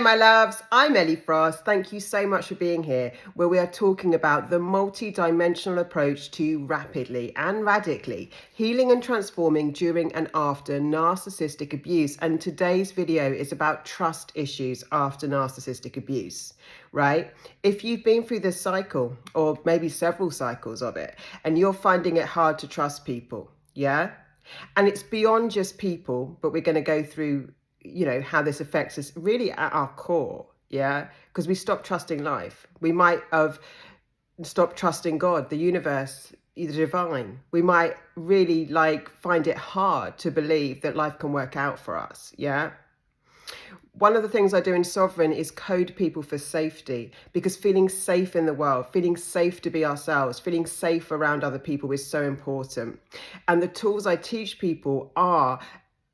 My loves, I'm Ellie Frost. Thank you so much for being here, where we are talking about the multi-dimensional approach to rapidly and radically healing and transforming during and after narcissistic abuse. And today's video is about trust issues after narcissistic abuse, right? If you've been through this cycle, or maybe several cycles of it, and you're finding it hard to trust people, yeah? And it's beyond just people, but we're going to go through how this affects us really at our core, yeah? Because we stop trusting life. We might have stopped trusting God, the universe, the divine. We might really find it hard to believe that life can work out for us, yeah? One of the things I do in Sovereign is code people for safety, because feeling safe in the world, feeling safe to be ourselves, feeling safe around other people is so important. And the tools I teach people are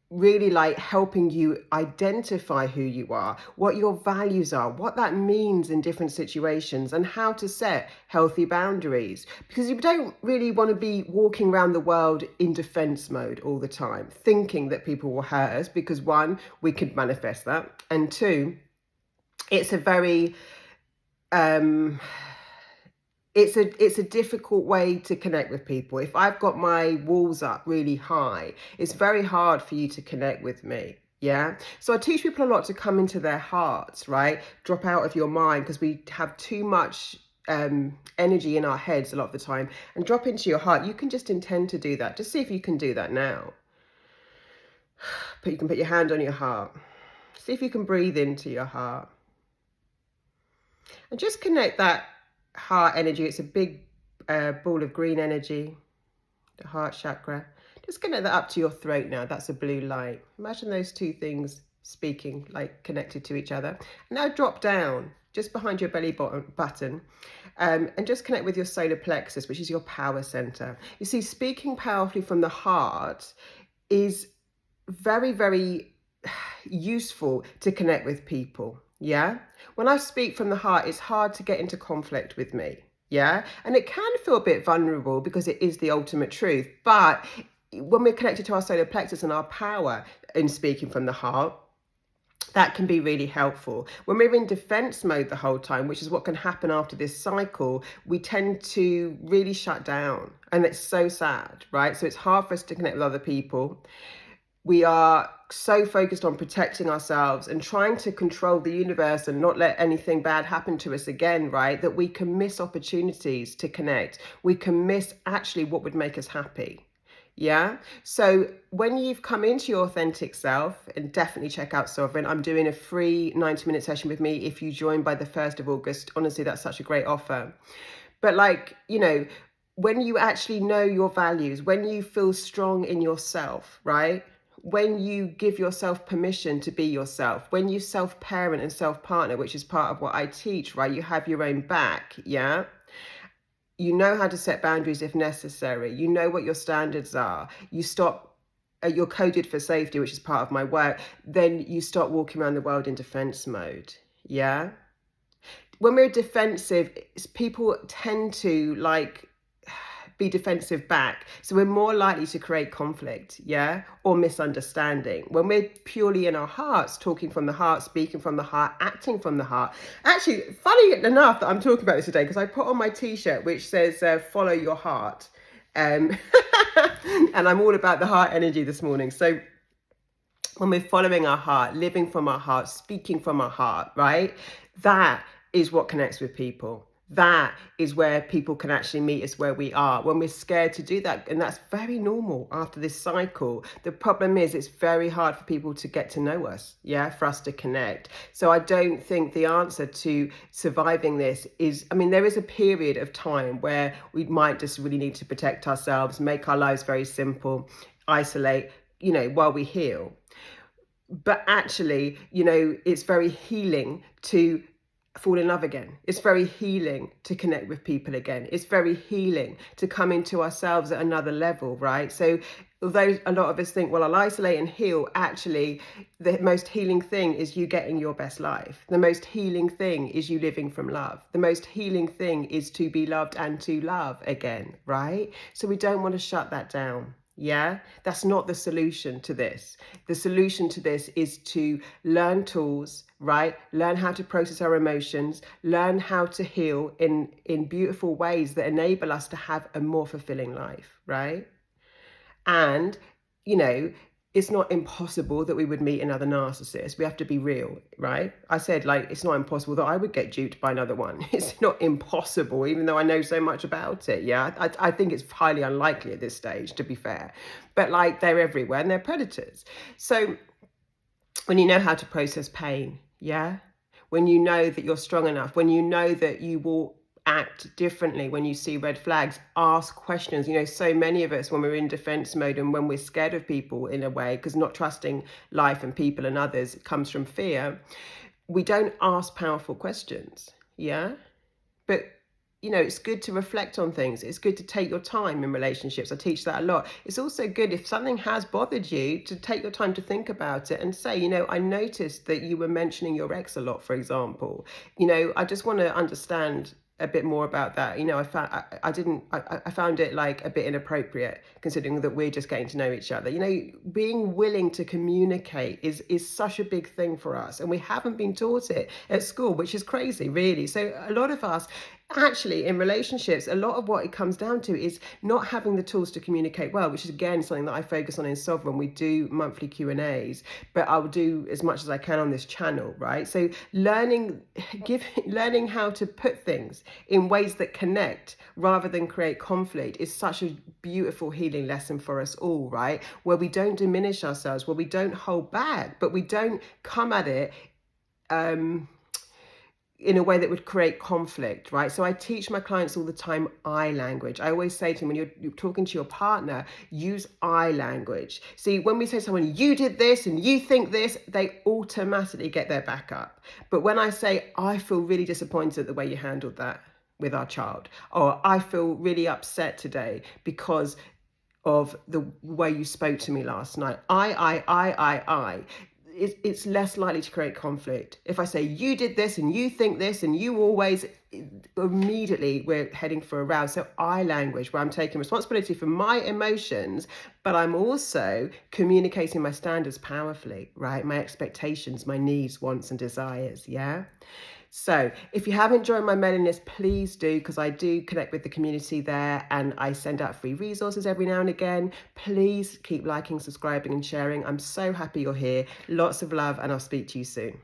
really helping you identify who you are, what your values are, what that means in different situations, and how to set healthy boundaries. Because you don't really want to be walking around the world in defense mode all the time, thinking that people will hurt us, because one, we could manifest that, and two, it's a very it's a difficult way to connect with people. If I've got my walls up really high, it's very hard for you to connect with me. Yeah. So I teach people a lot to come into their hearts, right? Drop out of your mind, because we have too much energy in our heads a lot of the time, and drop into your heart. You can just intend to do that. Just see if you can do that now. But you can put your hand on your heart. See if you can breathe into your heart. And just connect that heart energy. It's a big ball of green energy, the heart chakra. Just connect that up to your throat now. That's a blue light. Imagine those two things speaking, connected to each other. Now drop down just behind your belly button, and just connect with your solar plexus, which is your power center. You see, speaking powerfully from the heart is very, very useful to connect with people. Yeah. When I speak from the heart, it's hard to get into conflict with me. Yeah. And it can feel a bit vulnerable, because it is the ultimate truth. But when we're connected to our solar plexus and our power in speaking from the heart, that can be really helpful. When we're in defense mode the whole time, which is what can happen after this cycle, we tend to really shut down. And it's so sad, right? So it's hard for us to connect with other people. We are so focused on protecting ourselves and trying to control the universe and not let anything bad happen to us again, right? That we can miss opportunities to connect. We can miss actually what would make us happy. Yeah. So when you've come into your authentic self, and definitely check out Sovereign. I'm doing a free 90-minute session with me if you join by the 1st of August. Honestly, that's such a great offer. But when you actually know your values, when you feel strong in yourself, right? When you give yourself permission to be yourself, when you self-parent and self-partner, which is part of what I teach, right? You have your own back, yeah? You know how to set boundaries if necessary. You know what your standards are. You stop, you're coded for safety, which is part of my work. Then you start walking around the world in defense mode, yeah? When we're defensive, people tend to be defensive back. So we're more likely to create conflict, yeah, or misunderstanding. When we're purely in our hearts, talking from the heart, speaking from the heart, acting from the heart. Actually, funny enough that I'm talking about this today, because I put on my t-shirt which says follow your heart. And I'm all about the heart energy this morning. So when we're following our heart, living from our heart, speaking from our heart, right? That is what connects with people. That is where people can actually meet us where we are, when we're scared to do that. And that's very normal after this cycle. The problem is it's very hard for people to get to know us, yeah, for us to connect. So I don't think the answer to surviving this is, there is a period of time where we might just really need to protect ourselves, make our lives very simple, isolate, while we heal. But actually, it's very healing to fall in love again. It's very healing to connect with people again. It's very healing to come into ourselves at another level, right? So although a lot of us think, well, I'll isolate and heal, actually, the most healing thing is you getting your best life. The most healing thing is you living from love. The most healing thing is to be loved and to love again, right? So we don't want to shut that down. Yeah, that's not the solution to this. The solution to this is to learn tools, right? Learn how to process our emotions, learn how to heal in beautiful ways that enable us to have a more fulfilling life, right? And, you know, it's not impossible that we would meet another narcissist. We have to be real, right? I said, like, it's not impossible that I would get duped by another one. It's not impossible, even though I know so much about it. Yeah, I think it's highly unlikely at this stage, to be fair. But, like, they're everywhere and they're predators. So when you know how to process pain, yeah, when you know that you're strong enough, when you know that you will act differently when you see red flags, ask questions. You know, so many of us, when we're in defense mode and when we're scared of people in a way, because not trusting life and people and others comes from fear, we don't ask powerful questions. Yeah. But, you know, it's good to reflect on things. It's good to take your time in relationships. I teach that a lot. It's also good, if something has bothered you, to take your time to think about it and say, you know, I noticed that you were mentioning your ex a lot, for example. You know, I just want to understand a bit more about that. You know, I found it like a bit inappropriate, considering that we're just getting to know each other. You know, being willing to communicate is such a big thing for us, and we haven't been taught it at school, which is crazy, really. So a lot of us, actually, in relationships, a lot of what it comes down to is not having the tools to communicate well, which is again something that I focus on in Sovereign. We do monthly Q&As, but I'll do as much as I can on this channel, right? So learning how to put things in ways that connect rather than create conflict is such a beautiful healing lesson for us all, right? Where we don't diminish ourselves, where we don't hold back, but we don't come at it in a way that would create conflict, right? So I teach my clients all the time I language. I always say to them, when you're talking to your partner, use I language. See, when we say to someone, you did this and you think this, they automatically get their back up. But when I say, I feel really disappointed at the way you handled that with our child, or I feel really upset today because of the way you spoke to me last night. I. It's less likely to create conflict. If I say, you did this and you think this and you always, immediately we're heading for a row. So I language, where I'm taking responsibility for my emotions, but I'm also communicating my standards powerfully, right? My expectations, my needs, wants and desires, yeah? So if you haven't joined my mailing list, please do, because I do connect with the community there and I send out free resources every now and again. Please keep liking, subscribing and sharing. I'm so happy you're here. Lots of love, and I'll speak to you soon.